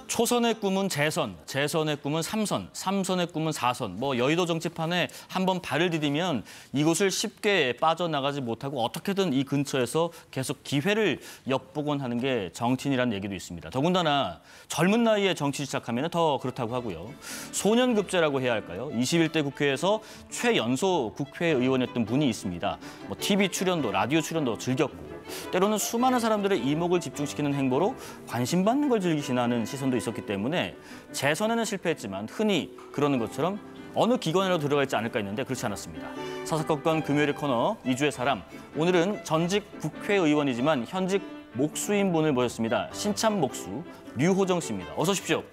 초선의 꿈은 재선, 재선의 꿈은 삼선, 삼선의 꿈은 사선. 뭐 여의도 정치판에 한번 발을 디디면 이곳을 쉽게 빠져나가지 못하고 어떻게든 이 근처에서 계속 기회를 엿보곤 하는 게 정치인이라는 얘기도 있습니다. 더군다나 젊은 나이에 정치 시작하면 더 그렇다고 하고요. 소년급제라고 해야 할까요? 21대 국회에서 최연소 국회의원이었던 분이 있습니다. 뭐 TV 출연도, 라디오 출연도 즐겼고 때로는 수많은 사람들의 이목을 집중시키는 행보로 관심받는 걸 즐기시나 하는 시선도 있었기 때문에 재선에는 실패했지만 흔히 그러는 것처럼 어느 기관이라도 들어가 있지 않을까 했는데 그렇지 않았습니다. 사사건건 금요일 코너 2주의 사람. 오늘은 전직 국회의원이지만 현직 목수인 분을 모셨습니다. 신참 목수 류호정 씨입니다. 어서 오십시오.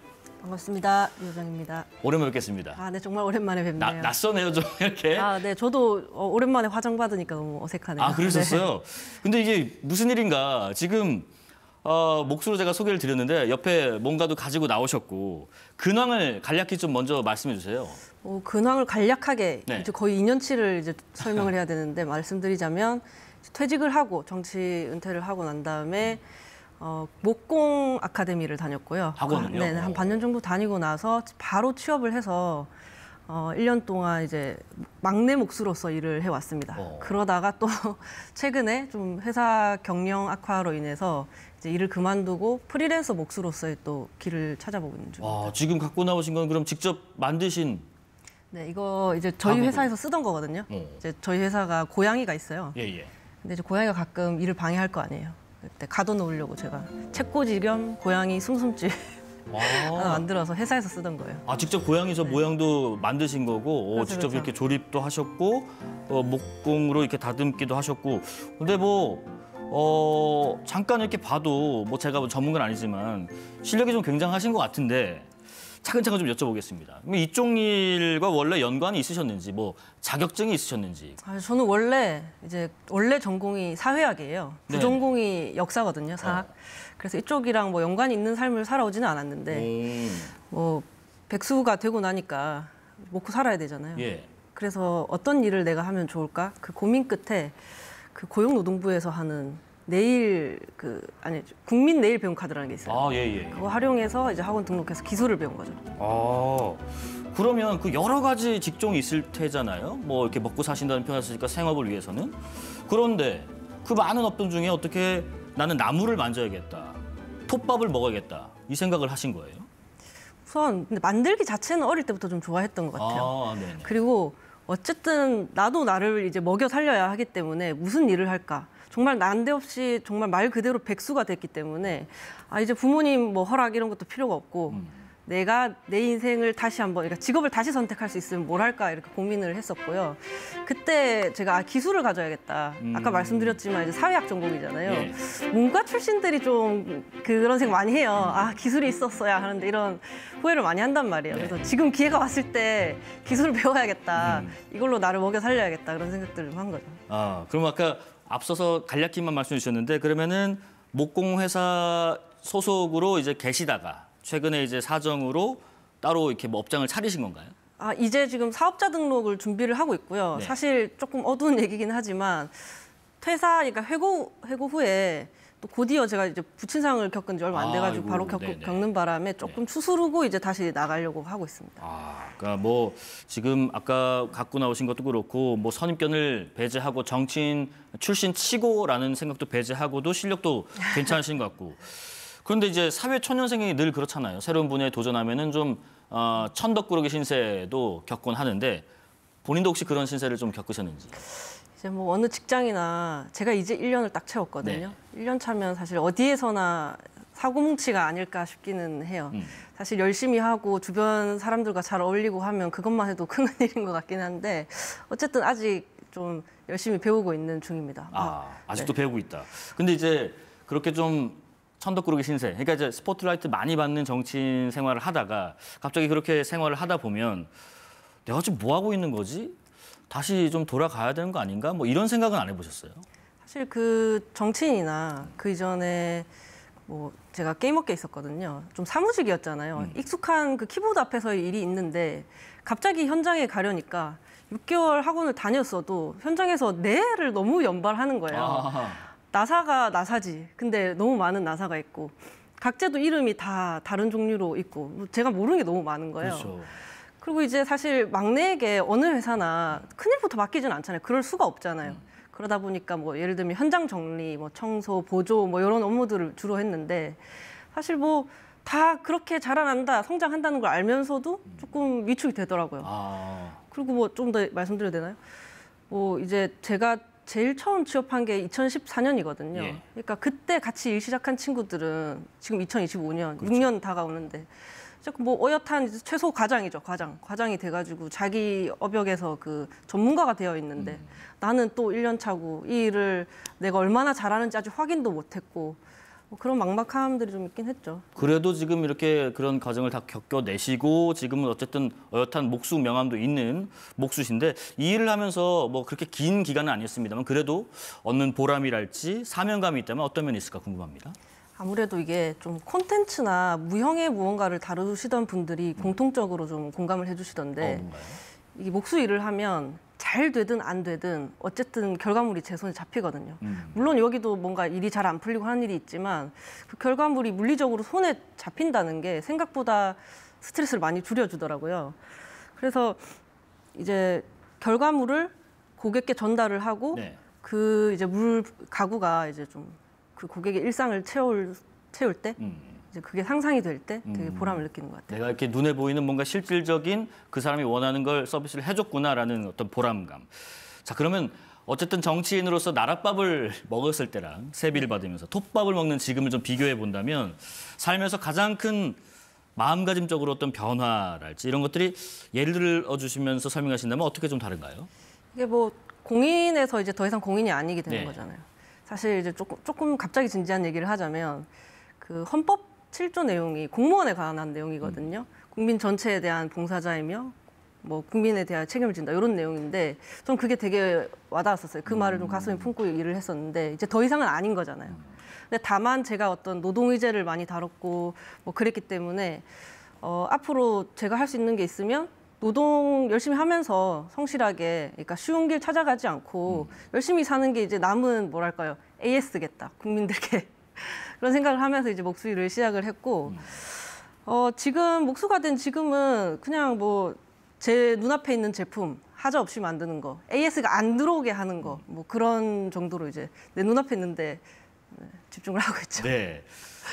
반갑습니다. 류호정입니다. 오랜만에 뵙겠습니다. 아, 네, 정말 오랜만에 뵙네요. 낯서네요, 좀 이렇게. 아, 네, 저도 오랜만에 화장 받으니까 너무 어색하네요. 아, 그러셨어요? 네. 근데 이게 무슨 일인가? 지금 목수로 제가 소개를 드렸는데 옆에 뭔가도 가지고 나오셨고 근황을 간략히 좀 먼저 말씀해 주세요. 근황을 간략하게 네. 이제 거의 2년치를 이제 설명을 해야 되는데 말씀드리자면 퇴직을 하고 정치 은퇴를 하고 난 다음에 목공 아카데미를 다녔고요. 학원을요? 네, 한 반년 정도 다니고 나서 바로 취업을 해서 1년 동안 이제 막내 목수로서 일을 해왔습니다. 그러다가 또 최근에 좀 회사 경영 악화로 인해서 이제 일을 그만두고 프리랜서 목수로서의 또 길을 찾아보고 있는 중입니다. 지금 갖고 나오신 건 그럼 직접 만드신? 네, 이거 이제 저희 회사에서 쓰던 거거든요. 이제 저희 회사가 고양이가 있어요. 예. 근데 이제 고양이가 가끔 일을 방해할 거 아니에요. 그때 가둬놓으려고 제가 책꽂이 겸 고양이 숨숨집 하나 만들어서 회사에서 쓰던 거예요. 직접 고양이 저 모양도 만드신 거고 그렇죠, 직접 그렇죠. 이렇게 조립도 하셨고 목공으로 이렇게 다듬기도 하셨고 근데 잠깐 이렇게 봐도 제가 전문가는 아니지만 실력이 좀 굉장하신 것 같은데 차근차근 좀 여쭤보겠습니다. 이쪽 일과 원래 연관이 있으셨는지, 자격증이 있으셨는지. 저는 원래 전공이 사회학이에요. 네. 부전공이 역사거든요, 사학. 그래서 이쪽이랑 연관이 있는 삶을 살아오지는 않았는데 백수가 되고 나니까 먹고 살아야 되잖아요. 예. 그래서 어떤 일을 내가 하면 좋을까? 그 고민 끝에 그 고용노동부에서 하는 국민 내일 배움 카드라는 게 있어요. 예. 그거 활용해서 이제 학원 등록해서 기술을 배운 거죠. 그러면 그 여러 가지 직종이 있을 테잖아요. 이렇게 먹고 사신다는 표현을 쓰니까 생업을 위해서는. 그런데 그 많은 업종 중에 어떻게 나는 나무를 만져야겠다, 톱밥을 먹어야겠다 이 생각을 하신 거예요? 우선 근데 만들기 자체는 어릴 때부터 좀 좋아했던 것 같아요. 네네. 그리고 어쨌든 나도 나를 이제 먹여 살려야 하기 때문에 무슨 일을 할까? 정말 난데없이 정말 말 그대로 백수가 됐기 때문에 이제 부모님 허락 이런 것도 필요가 없고 내가 내 인생을 다시 한번 그러니까 직업을 다시 선택할 수 있으면 뭘 할까 이렇게 고민을 했었고요. 그때 제가 기술을 가져야겠다. 아까 말씀드렸지만 이제 사회학 전공이잖아요. 예. 문과 출신들이 좀 그런 생각 많이 해요. 기술이 있었어야 하는데 이런 후회를 많이 한단 말이에요. 그래서 지금 기회가 왔을 때 기술을 배워야겠다. 이걸로 나를 먹여 살려야겠다. 그런 생각들을 한 거죠. 그럼 아까 앞서서 간략히만 말씀해 주셨는데 그러면은 목공회사 소속으로 이제 계시다가 최근에 이제 사정으로 따로 이렇게 업장을 차리신 건가요? 이제 지금 사업자 등록을 준비를 하고 있고요. 네. 사실 조금 어두운 얘기긴 하지만 그러니까 회고 후에 또 곧이어 제가 이제 부친상을 겪은 지 얼마 안 돼가지고 바로 겪는 바람에 조금 추스르고 이제 다시 나가려고 하고 있습니다. 그러니까 지금 아까 갖고 나오신 것도 그렇고 선입견을 배제하고 정치인 출신 치고라는 생각도 배제하고도 실력도 괜찮으신 것 같고. 그런데 이제 사회 초년생이 늘 그렇잖아요. 새로운 분야에 도전하면은 좀 천덕꾸러기 신세도 겪곤 하는데 본인도 혹시 그런 신세를 좀 겪으셨는지? 이제 어느 직장이나 제가 이제 1년을 딱 채웠거든요. 1년 차면 사실 어디에서나 사고뭉치가 아닐까 싶기는 해요. 사실 열심히 하고 주변 사람들과 잘 어울리고 하면 그것만 해도 큰 일인 것 같긴 한데 어쨌든 아직 좀 열심히 배우고 있는 중입니다. 아직도 배우고 있다. 근데 이제 그렇게 좀 천덕꾸러기 신세, 그러니까 이제 스포트라이트 많이 받는 정치인 생활을 하다가 갑자기 그렇게 생활을 하다 보면 내가 지금 뭐 하고 있는 거지? 다시 좀 돌아가야 되는 거 아닌가? 이런 생각은 안 해보셨어요? 사실 그 정치인이나 그 이전에 제가 게임업계에 있었거든요. 좀 사무직이었잖아요. 익숙한 그 키보드 앞에서의 일이 있는데 갑자기 현장에 가려니까 6개월 학원을 다녔어도 현장에서 뇌를 너무 연발하는 거예요. 나사가 나사지. 근데 너무 많은 나사가 있고 각제도 이름이 다 다른 종류로 있고 뭐 제가 모르는 게 너무 많은 거예요. 그렇죠. 그리고 이제 사실 막내에게 어느 회사나 큰일부터 맡기지는 않잖아요. 그럴 수가 없잖아요. 그러다 보니까 뭐 예를 들면 현장 정리, 뭐 청소, 보조 뭐 이런 업무들을 주로 했는데 사실 뭐 다 그렇게 자라난다, 성장한다는 걸 알면서도 조금 위축이 되더라고요. 아, 그리고 뭐 좀 더 말씀드려도 되나요? 뭐 이제 제가 제일 처음 취업한 게 2014년이거든요. 예. 그러니까 그때 같이 일 시작한 친구들은 지금 2025년, 6년 다가오는데 자꾸 뭐 어엿한 이제 최소 과장이죠, 과장이 돼가지고 자기 업역에서 그 전문가가 되어 있는데 나는 또 1년 차고 이 일을 내가 얼마나 잘하는지 아직 확인도 못했고 뭐 그런 막막함들이 좀 있긴 했죠. 그래도 지금 이렇게 그런 과정을 다 겪어내시고 지금은 어쨌든 어엿한 목수 명함도 있는 목수신데 이 일을 하면서 뭐 그렇게 긴 기간은 아니었습니다만 그래도 얻는 보람이랄지 사명감이 있다면 어떤 면이 있을까 궁금합니다. 아무래도 이게 좀 콘텐츠나 무형의 무언가를 다루시던 분들이 공통적으로 좀 공감을 해주시던데 뭔가요? 이 목수 일을 하면 잘 되든 안 되든 어쨌든 결과물이 제 손에 잡히거든요. 물론 여기도 뭔가 일이 잘 안 풀리고 하는 일이 있지만 그 결과물이 물리적으로 손에 잡힌다는 게 생각보다 스트레스를 많이 줄여주더라고요. 그래서 이제 결과물을 고객께 전달을 하고 네. 그 이제 물 가구가 이제 좀 그 고객의 일상을 채울 때 이제 그게 상상이 될 때 되게 보람을 느끼는 것 같아요. 내가 이렇게 눈에 보이는 뭔가 실질적인 그 사람이 원하는 걸 서비스를 해줬구나라는 어떤 보람감. 자, 그러면 어쨌든 정치인으로서 나랏밥을 먹었을 때랑 세비를 받으면서 톱밥을 먹는 지금을 좀 비교해 본다면 삶에서 가장 큰 마음가짐적으로 어떤 변화랄지 이런 것들이 예를 들어 주시면서 설명하신다면 어떻게 좀 다른가요? 이게 뭐 공인에서 이제 더 이상 공인이 아니게 되는 네. 거잖아요. 사실 이제 조금 갑자기 진지한 얘기를 하자면 그 헌법 7조 내용이 공무원에 관한 내용이거든요. 국민 전체에 대한 봉사자이며 뭐 국민에 대한 책임을 진다 이런 내용인데 전 그게 되게 와닿았었어요. 그 말을 좀 가슴에 품고 일을 했었는데 이제 더 이상은 아닌 거잖아요. 근데 다만 제가 어떤 노동 의제를 많이 다뤘고 뭐 그랬기 때문에 앞으로 제가 할 수 있는 게 있으면 노동 열심히 하면서 성실하게, 그러니까 쉬운 길 찾아가지 않고 열심히 사는 게 이제 남은 뭐랄까요, AS겠다, 국민들께 그런 생각을 하면서 이제 목수일을 시작을 했고, 지금 목수가 된 지금은 그냥 뭐 제 눈앞에 있는 제품 하자 없이 만드는 거, AS가 안 들어오게 하는 거, 뭐 그런 정도로 이제 내 눈앞에 있는데 집중을 하고 있죠. 네.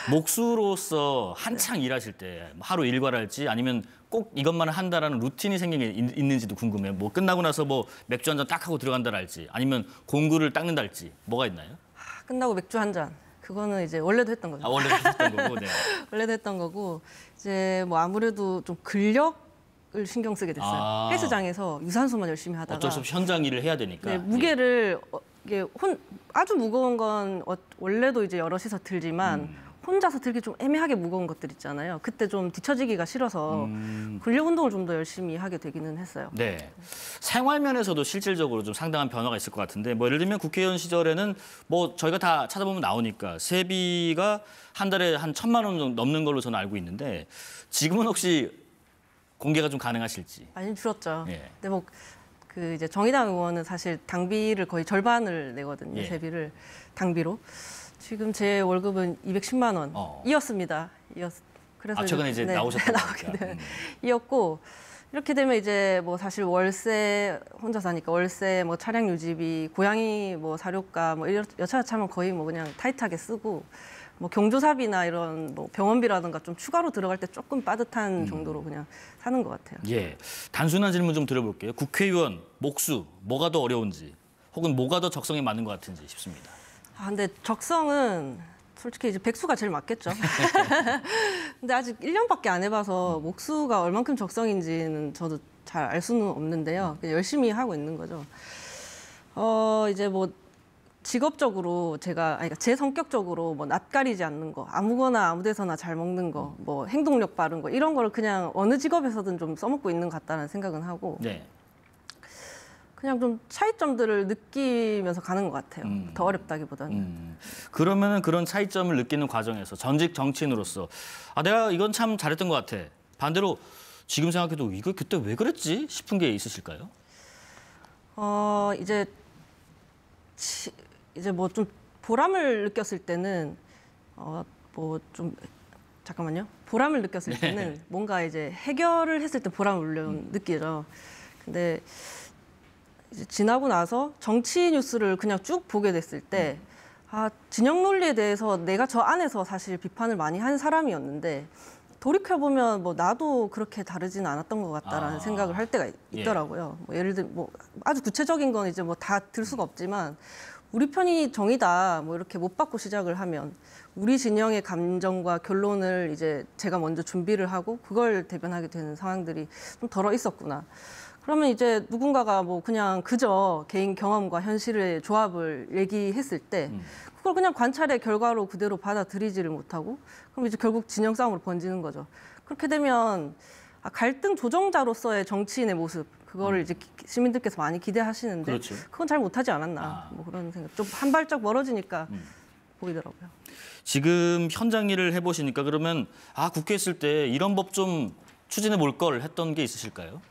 목수로서 한창 일하실 때 하루 일과랄지 아니면 꼭 이것만 한다라는 루틴이 생긴 게 있는지도 궁금해요. 뭐 끝나고 나서 뭐 맥주 한 잔 딱 하고 들어간다랄지 아니면 공구를 닦는다랄지 뭐가 있나요? 끝나고 맥주 한 잔. 그거는 이제 원래도 했던 거죠. 아, 원래 하셨던 거고. 네. 원래도 했던 거고 이제 뭐 아무래도 좀 근력을 신경 쓰게 됐어요. 아. 헬스장에서 유산소만 열심히 하다가 어쩔 수 없이 현장 일을 해야 되니까. 네, 무게를 이게 아주 무거운 건 원래도 이제 여럿이서 들지만 혼자서 들기 좀 애매하게 무거운 것들 있잖아요. 그때 좀 뒤처지기가 싫어서 근력 운동을 좀 더 열심히 하게 되기는 했어요. 네. 생활 면에서도 실질적으로 좀 상당한 변화가 있을 것 같은데 뭐 예를 들면 국회의원 시절에는 뭐 저희가 다 찾아보면 나오니까 세비가 한 달에 한 1,000만 원 정도 넘는 걸로 저는 알고 있는데 지금은 혹시 공개가 좀 가능하실지. 많이 줄었죠. 예. 근데 뭐 그 이제 정의당 의원은 사실 당비를 거의 절반을 내거든요. 예. 세비를 당비로. 지금 제 월급은 210만 원이었습니다. 그래서 최근에 이제 나오셨던 나오게 거니까. 네. 이었고 이렇게 되면 이제 뭐 사실 월세 혼자 사니까 월세 뭐 차량 유지비 고양이 뭐 사료가 뭐 여차하면 거의 뭐 그냥 타이트하게 쓰고 뭐 경조사비나 이런 뭐 병원비라든가 좀 추가로 들어갈 때 조금 빠듯한 정도로 그냥 사는 것 같아요. 예. 단순한 질문 좀 드려볼게요. 국회의원, 목수, 뭐가 더 어려운지 혹은 뭐가 더 적성에 맞는 것 같은지 싶습니다. 근데 적성은 솔직히 이제 백수가 제일 맞겠죠. 근데 아직 1년밖에 안 해봐서 목수가 얼만큼 적성인지는 저도 잘 알 수는 없는데요. 그냥 열심히 하고 있는 거죠. 이제 뭐 직업적으로 그러니까 제 성격적으로 뭐 낯가리지 않는 거, 아무거나 아무데서나 잘 먹는 거, 뭐 행동력 빠른 거 이런 거를 그냥 어느 직업에서든 좀 써먹고 있는 것 같다는 생각은 하고. 네. 그냥 좀 차이점들을 느끼면서 가는 것 같아요. 더 어렵다기보다는. 그러면은 그런 차이점을 느끼는 과정에서 전직 정치인으로서 내가 이건 참 잘했던 것 같아. 반대로 지금 생각해도 이거 그때 왜 그랬지 싶은 게 있으실까요? 이제 뭐 좀 보람을 느꼈을 때는 뭐 좀 잠깐만요. 보람을 느꼈을 때는 뭔가 이제 해결을 했을 때 보람을 물론 느끼죠. 근데 이제 지나고 나서 정치 뉴스를 그냥 쭉 보게 됐을 때 진영 논리에 대해서 내가 저 안에서 사실 비판을 많이 한 사람이었는데 돌이켜보면 뭐 나도 그렇게 다르지는 않았던 것 같다라는 생각을 할 때가 있더라고요. 뭐 예를 들면 뭐 아주 구체적인 건 이제 뭐 다 들 수가 없지만 우리 편이 정의다 뭐 이렇게 못 받고 시작을 하면 우리 진영의 감정과 결론을 이제 제가 먼저 준비를 하고 그걸 대변하게 되는 상황들이 좀 덜어 있었구나. 그러면 이제 누군가가 뭐 그냥 그저 개인 경험과 현실의 조합을 얘기했을 때 그걸 그냥 관찰의 결과로 그대로 받아들이지를 못하고 그럼 이제 결국 진영 싸움으로 번지는 거죠. 그렇게 되면 갈등 조정자로서의 정치인의 모습 그거를 이제 시민들께서 많이 기대하시는데 그렇죠. 그건 잘 못하지 않았나 뭐 그런 생각. 좀 한 발짝 멀어지니까 보이더라고요. 지금 현장 일을 해보시니까 그러면 국회 있을 때 이런 법 좀 추진해 볼 걸 했던 게 있으실까요?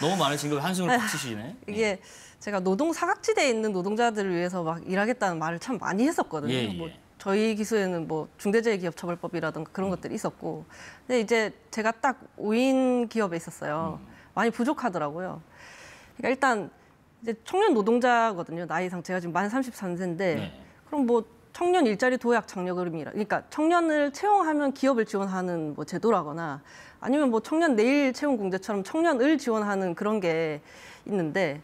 너무 많으신 거 한숨을 푹 쉬시네. 이게 제가 노동 사각지대에 있는 노동자들을 위해서 막 일하겠다는 말을 참 많이 했었거든요. 뭐 저희 기수에는 뭐 중대재해기업처벌법이라든가 그런 것들이 있었고, 근데 이제 제가 딱 5인 기업에 있었어요. 많이 부족하더라고요. 그러니까 일단 이제 청년 노동자거든요. 나이상 제가 지금 만 33세인데 그럼 뭐 청년 일자리 도약 장려금이라, 그러니까 청년을 채용하면 기업을 지원하는 뭐 제도라거나 아니면 뭐 청년 내일 채용 공제처럼 청년을 지원하는 그런 게 있는데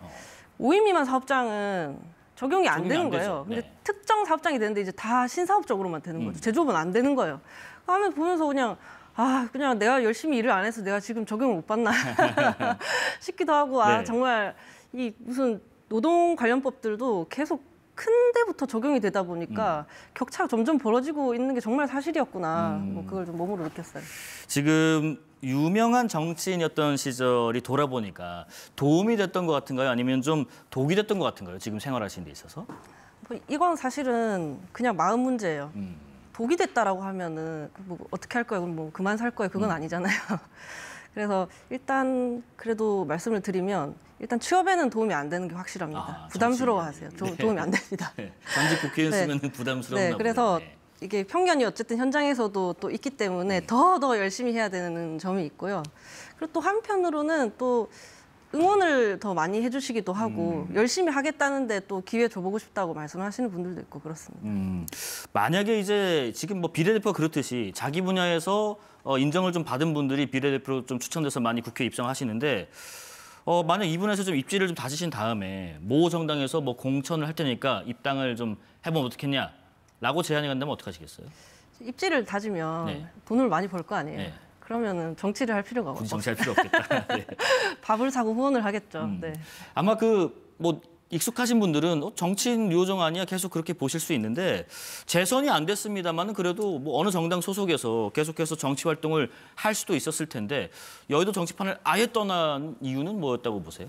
5인 미만 사업장은 적용이 안 되는 거예요. 근데 특정 사업장이 되는데 이제 다 신사업적으로만 되는 거죠. 제조업은 안 되는 거예요. 하면 보면서 그냥 그냥 내가 열심히 일을 안 해서 내가 지금 적용을 못 받나 싶기도 하고 정말 이 무슨 노동 관련 법들도 계속 큰 데부터 적용이 되다 보니까 격차가 점점 벌어지고 있는 게 정말 사실이었구나. 뭐 그걸 좀 몸으로 느꼈어요. 지금 유명한 정치인이었던 시절이 돌아보니까 도움이 됐던 것 같은가요? 아니면 좀 독이 됐던 것 같은가요? 지금 생활하시는 데 있어서? 뭐 이건 사실은 그냥 마음 문제예요. 독이 됐다라고 하면은 뭐 어떻게 할 거예요? 그럼 뭐 그만 살 거예요? 그건 아니잖아요. 그래서 일단 그래도 말씀을 드리면 일단 취업에는 도움이 안 되는 게 확실합니다. 부담스러워하세요. 도움이 안 됩니다. 전직 국회의원 쓰면 부담스러운가 보네요. 그래서 이게 편견이 어쨌든 현장에서도 또 있기 때문에 더 열심히 해야 되는 점이 있고요. 그리고 또 한편으로는 또 응원을 더 많이 해주시기도 하고 열심히 하겠다는데 또 기회 줘보고 싶다고 말씀하시는 분들도 있고 그렇습니다. 만약에 이제 지금 뭐 비례대표가 그렇듯이 자기 분야에서 인정을 좀 받은 분들이 비례대표로 좀 추천돼서 많이 국회에 입성하시는데 만약 이분에서 좀 입지를 좀 다지신 다음에 모 정당에서 뭐 공천을 할 테니까 입당을 좀 해보면 어떻겠냐라고 제안이 간다면 어떡하시겠어요? 입지를 다지면 돈을 많이 벌 거 아니에요. 그러면은 정치를 할 필요가 없죠. 정치할 필요 없겠다. 밥을 사고 후원을 하겠죠. 아마 뭐 익숙하신 분들은 정치인 요정 아니야 계속 그렇게 보실 수 있는데 재선이 안 됐습니다만은 그래도 뭐 어느 정당 소속에서 계속해서 정치 활동을 할 수도 있었을 텐데 여의도 정치판을 아예 떠난 이유는 뭐였다고 보세요?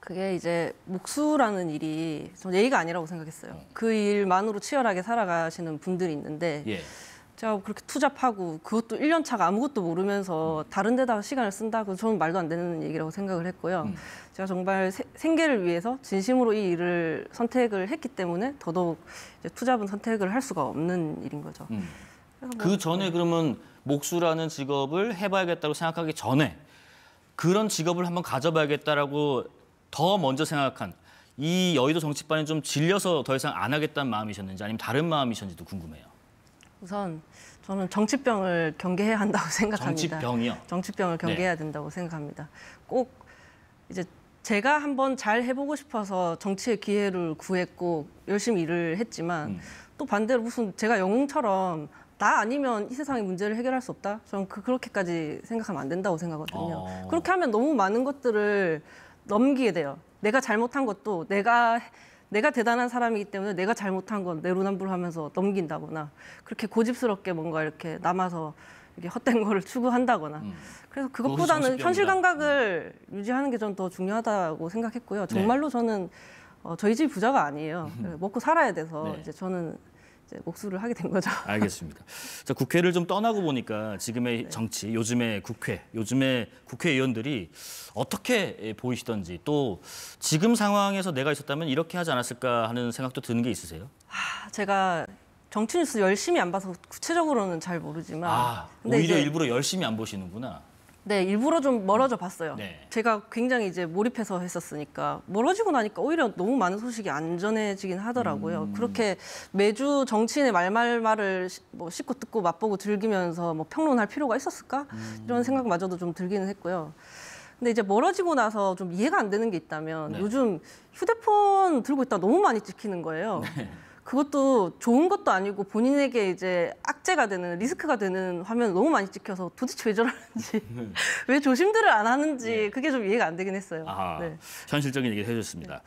그게 이제 목수라는 일이 전 예의가 아니라고 생각했어요. 그 일만으로 치열하게 살아가시는 분들이 있는데 제가 그렇게 투잡하고 그것도 1년 차가 아무것도 모르면서 다른 데다가 시간을 쓴다고 저는 말도 안 되는 얘기라고 생각을 했고요. 제가 정말 생계를 위해서 진심으로 이 일을 선택을 했기 때문에 더더욱 이제 투잡은 선택을 할 수가 없는 일인 거죠. 그 전에 그러면 목수라는 직업을 해봐야겠다고 생각하기 전에 그런 직업을 한번 가져봐야겠다라고 더 먼저 생각한 이 여의도 정치판이 좀 질려서 더 이상 안 하겠다는 마음이셨는지 아니면 다른 마음이셨는지도 궁금해요. 우선 저는 정치병을 경계해야 한다고 생각합니다. 정치병이요? 정치병을 경계해야 된다고 생각합니다. 꼭 이제 제가 한번 잘 해보고 싶어서 정치의 기회를 구했고 열심히 일을 했지만 또 반대로 무슨 제가 영웅처럼 나 아니면 이 세상의 문제를 해결할 수 없다? 저는 그렇게까지 생각하면 안 된다고 생각하거든요. 그렇게 하면 너무 많은 것들을 넘기게 돼요. 내가 잘못한 것도 내가 대단한 사람이기 때문에 내가 잘못한 건 내로남불하면서 넘긴다거나 그렇게 고집스럽게 뭔가 이렇게 남아서 이렇게 헛된 거를 추구한다거나 그래서 그것보다는 현실 감각을 유지하는 게 전 더 중요하다고 생각했고요. 정말로 저는 저희 집 부자가 아니에요. 먹고 살아야 돼서 이제 저는 이제 목수를 하게 된 거죠. 알겠습니다. 자, 국회를 좀 떠나고 보니까 지금의 정치, 요즘의 국회의원들이 어떻게 보이시던지 또 지금 상황에서 내가 있었다면 이렇게 하지 않았을까 하는 생각도 드는 게 있으세요? 제가 정치 뉴스 열심히 안 봐서 구체적으로는 잘 모르지만 근데 오히려 이제 일부러 열심히 안 보시는구나. 네, 일부러 좀 멀어져 봤어요. 네. 제가 굉장히 이제 몰입해서 했었으니까 멀어지고 나니까 오히려 너무 많은 소식이 안 전해지긴 하더라고요. 그렇게 매주 정치인의 말을 뭐 씹고 뜯고 맛보고 즐기면서 뭐 평론할 필요가 있었을까? 이런 생각마저도 좀 들기는 했고요. 근데 이제 멀어지고 나서 좀 이해가 안 되는 게 있다면 네. 요즘 휴대폰 들고 있다 너무 많이 찍히는 거예요. 그것도 좋은 것도 아니고 본인에게 이제 악재가 되는 리스크가 되는 화면 너무 많이 찍혀서 도대체 왜 저러는지 왜 조심들을 안 하는지 그게 좀 이해가 안 되긴 했어요. 아하, 네. 현실적인 얘기 해주셨습니다.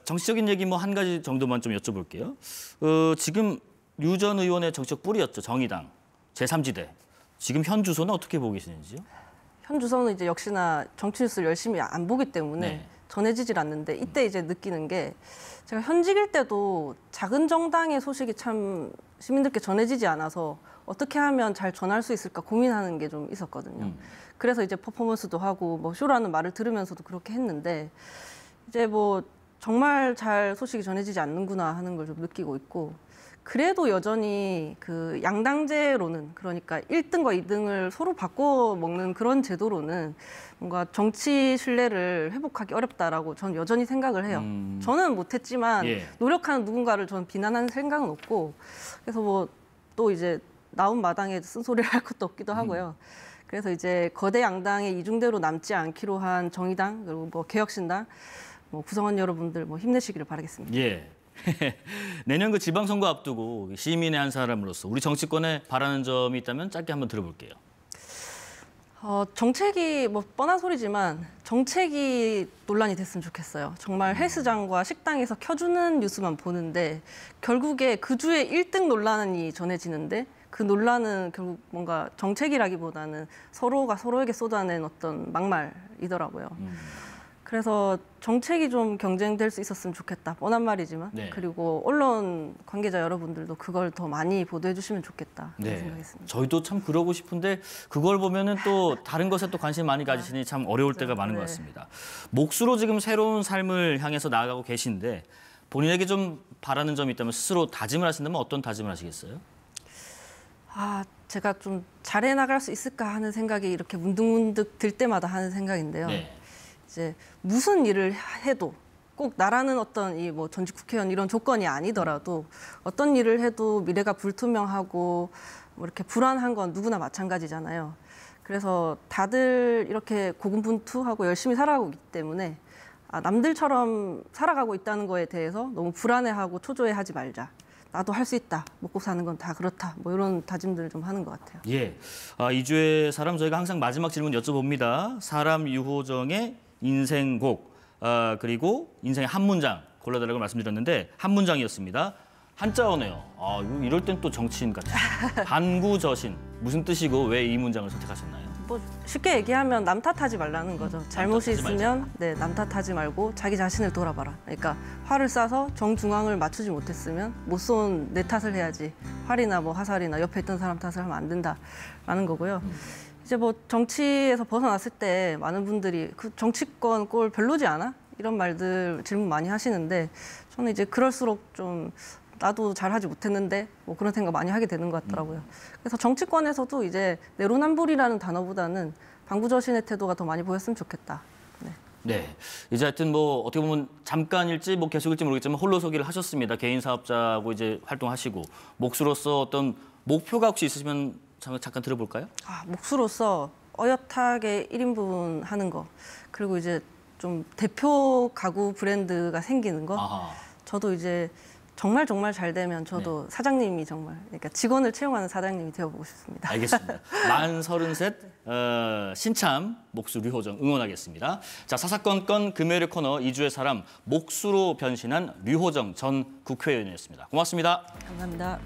정치적인 얘기 뭐 한 가지 정도만 좀 여쭤볼게요. 지금 류 전 의원의 정치적 뿌리였죠. 정의당 제3지대. 지금 현 주소는 어떻게 보고 계시는지요? 현 주소는 이제 역시나 정치 뉴스를 열심히 안 보기 때문에 네. 전해지질 않는데 이때 이제 느끼는 게 제가 현직일 때도 작은 정당의 소식이 참 시민들께 전해지지 않아서 어떻게 하면 잘 전할 수 있을까 고민하는 게 좀 있었거든요. 그래서 이제 퍼포먼스도 하고 뭐 쇼라는 말을 들으면서도 그렇게 했는데 이제 뭐 정말 잘 소식이 전해지지 않는구나 하는 걸 좀 느끼고 있고 그래도 여전히 그 양당제로는 그러니까 1등과 2등을 서로 바꿔 먹는 그런 제도로는 뭔가 정치 신뢰를 회복하기 어렵다라고 저는 여전히 생각을 해요. 저는 못했지만 예. 노력하는 누군가를 저는 비난하는 생각은 없고 그래서 뭐 또 이제 나온 마당에 쓴소리를 할 것도 없기도 하고요. 그래서 이제 거대 양당의 이중대로 남지 않기로 한 정의당 그리고 뭐 개혁신당 뭐 구성원 여러분들 뭐 힘내시기를 바라겠습니다. 예. 내년 그 지방선거 앞두고 시민의 한 사람으로서 우리 정치권에 바라는 점이 있다면 짧게 한번 들어볼게요. 정책이 뭐 뻔한 소리지만 정책이 논란이 됐으면 좋겠어요. 정말 헬스장과 식당에서 켜주는 뉴스만 보는데 결국에 그 주에 1등 논란이 전해지는데 그 논란은 결국 뭔가 정책이라기보다는 서로가 서로에게 쏟아낸 어떤 막말이더라고요. 그래서 정책이 좀 경쟁될 수 있었으면 좋겠다. 뻔한 말이지만. 네. 그리고 언론 관계자 여러분들도 그걸 더 많이 보도해 주시면 좋겠다. 네. 생각했습니다. 저희도 참 그러고 싶은데 그걸 보면은 또 다른 것에 또 관심 많이 가지시니 참 어려울 때가 많은 것 네. 같습니다. 몫으로 지금 새로운 삶을 향해서 나아가고 계신데 본인에게 좀 바라는 점이 있다면 스스로 다짐을 하신다면 어떤 다짐을 하시겠어요? 제가 좀 잘해 나갈 수 있을까 하는 생각이 이렇게 문득문득 들 때마다 하는 생각인데요. 네. 이제 무슨 일을 해도 꼭 나라는 어떤 이 뭐 전직 국회의원 이런 조건이 아니더라도 어떤 일을 해도 미래가 불투명하고 뭐 이렇게 불안한 건 누구나 마찬가지잖아요. 그래서 다들 이렇게 고군분투하고 열심히 살아가고 있기 때문에 남들처럼 살아가고 있다는 거에 대해서 너무 불안해하고 초조해하지 말자. 나도 할 수 있다. 먹고 사는 건 다 그렇다. 뭐 이런 다짐들을 좀 하는 것 같아요. 예. 이주의 사람 저희가 항상 마지막 질문 여쭤봅니다. 사람 유호정의 인생곡 그리고 인생의 한 문장 골라달라고 말씀드렸는데 한 문장이었습니다. 한자 언어요. 이럴 땐 또 정치인 같아요. 반구저신 무슨 뜻이고 왜 이 문장을 선택하셨나요? 뭐 쉽게 얘기하면 남 탓하지 말라는 거죠. 잘못이 탓하지 있으면 남 탓하지 말고 자기 자신을 돌아봐라. 그러니까 화를 쏴서 정중앙을 맞추지 못했으면 못 쏜 내 탓을 해야지. 활이나 뭐 화살이나 옆에 있던 사람 탓을 하면 안 된다라는 거고요. 이제 뭐 정치에서 벗어났을 때 많은 분들이 그 정치권 꼴 별로지 않아? 이런 말들 질문 많이 하시는데 저는 이제 그럴수록 좀 나도 잘하지 못했는데 뭐 그런 생각 많이 하게 되는 것 같더라고요. 그래서 정치권에서도 이제 내로남불이라는 단어보다는 방구저신의 태도가 더 많이 보였으면 좋겠다. 네. 이제 하여튼 뭐 어떻게 보면 잠깐일지 뭐 계속일지 모르겠지만 홀로서기를 하셨습니다. 개인 사업자고 이제 활동하시고 몫으로서 어떤 목표가 혹시 있으시면 잠깐 들어볼까요? 몫으로서 어엿하게 1인분 하는 거 그리고 이제 좀 대표 가구 브랜드가 생기는 거 아하. 저도 이제 정말 잘 되면 저도 사장님이 정말 그러니까 직원을 채용하는 사장님이 되어보고 싶습니다. 알겠습니다. 만 33 신참 몫수 류호정 응원하겠습니다. 자, 사사건건 금요일의 코너 이주의 사람 몫수로 변신한 류호정 전 국회의원이었습니다. 고맙습니다. 감사합니다.